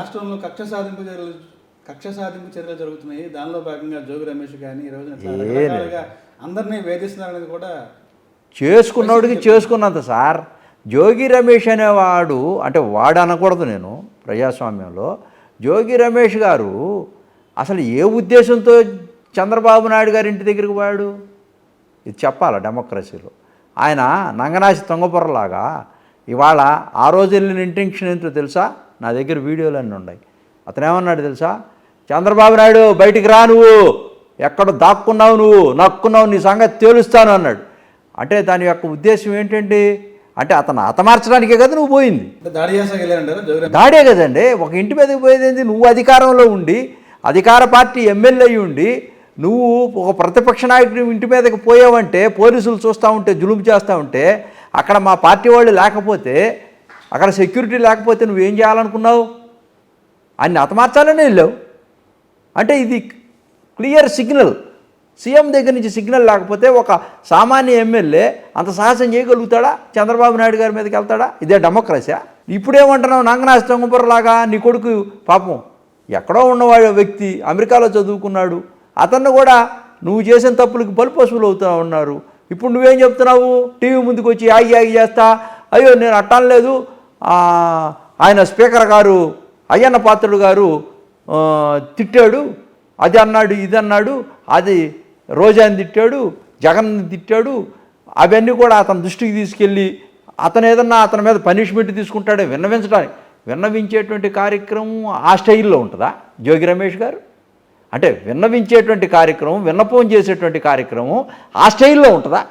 రాష్ట్రంలో కక్ష సాధింపు చర్యలు జరుగుతున్నాయి. దానిలో భాగంగా జోగి రమేష్ కానీ ఈ రోజున ఇట్లా రకరకాలుగా అందరినీ వేధిస్తున్నారనేది కూడా చేసుకున్నోడికి చేసుకున్నంత సార్. జోగి రమేష్ అనేవాడు, అంటే వాడు అనకూడదు నేను ప్రజాస్వామ్యంలో, జోగి రమేష్ గారు అసలు ఏ ఉద్దేశంతో చంద్రబాబు నాయుడు గారి ఇంటి దగ్గరికి పోయాడు? ఇది చెప్పాలి డెమోక్రసీలో. ఆయన నంగనాసి తొంగపొరలాగా ఇవాళ ఆ రోజు వెళ్ళిన ఇంటెన్షన్ ఏంటో తెలుసా? నా దగ్గర వీడియోలు అన్నీ ఉన్నాయి. అతను ఏమన్నాడు తెలుసా? చంద్రబాబు నాయుడు బయటికి రా, నువ్వు ఎక్కడ దాక్కున్నావు, నువ్వు నక్కున్నావు, నీ సంగతి తేలుస్తాను అన్నాడు. అంటే దాని యొక్క ఉద్దేశం ఏంటండి? అంటే అతను హతమార్చడానికే కదా నువ్వు పోయింది. దాడి చేసాక దాడే కదండి. ఒక ఇంటి మీదకి పోయేది నువ్వు అధికారంలో ఉండి, అధికార పార్టీ ఎమ్మెల్యే ఉండి, నువ్వు ఒక ప్రతిపక్ష నాయకుడి ఇంటి మీదకి పోయావంటే, పోలీసులు చూస్తూ ఉంటే, జులుము చేస్తూ ఉంటే, అక్కడ మా పార్టీ వాళ్ళు లేకపోతే, అక్కడ సెక్యూరిటీ లేకపోతే నువ్వేం చేయాలనుకున్నావు? అన్ని హతమార్చాలనే వెళ్ళావు. అంటే ఇది క్లియర్ సిగ్నల్. సీఎం దగ్గర నుంచి సిగ్నల్ లేకపోతే ఒక సామాన్య ఎమ్మెల్యే అంత సాహసం చేయగలుగుతాడా? చంద్రబాబు నాయుడు గారి మీదకి వెళ్తాడా? ఇదే డెమోక్రసీ. ఇప్పుడేమంటున్నావు? నంగనాసి తొంగపొరలాగా నీ కొడుకు పాపం ఎక్కడో ఉన్నవాడు వ్యక్తి, అమెరికాలో చదువుకున్నాడు, అతన్ని కూడా నువ్వు చేసిన తప్పులకి బలిపశువులు అవుతూ ఉన్నారు. ఇప్పుడు నువ్వేం చెప్తున్నావు? టీవీ ముందుకు వచ్చి ఆగి చేస్తా, అయ్యో నేను అట్టనలేదు, ఆయన స్పీకర్ గారు అయ్యన్న పాత్రుడు గారు తిట్టాడు, అది అన్నాడు, ఇది అన్నాడు, అది రోజాని తిట్టాడు, జగన్ని తిట్టాడు, అవన్నీ కూడా అతని దృష్టికి తీసుకెళ్ళి అతను ఏదన్నా అతని మీద పనిష్మెంట్ తీసుకుంటాడే విన్నవించడానికి. విన్నవించేటువంటి కార్యక్రమం ఆ స్టైల్లో ఉంటుందా జోగి రమేష్ గారు? అంటే విన్నవించేటువంటి కార్యక్రమం, విన్నపం చేసేటువంటి కార్యక్రమం ఆ స్టైల్లో ఉంటుందా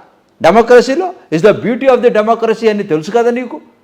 డెమోక్రసీలో? Is the beauty of the democracy అని తెలుసు కదా నీకు.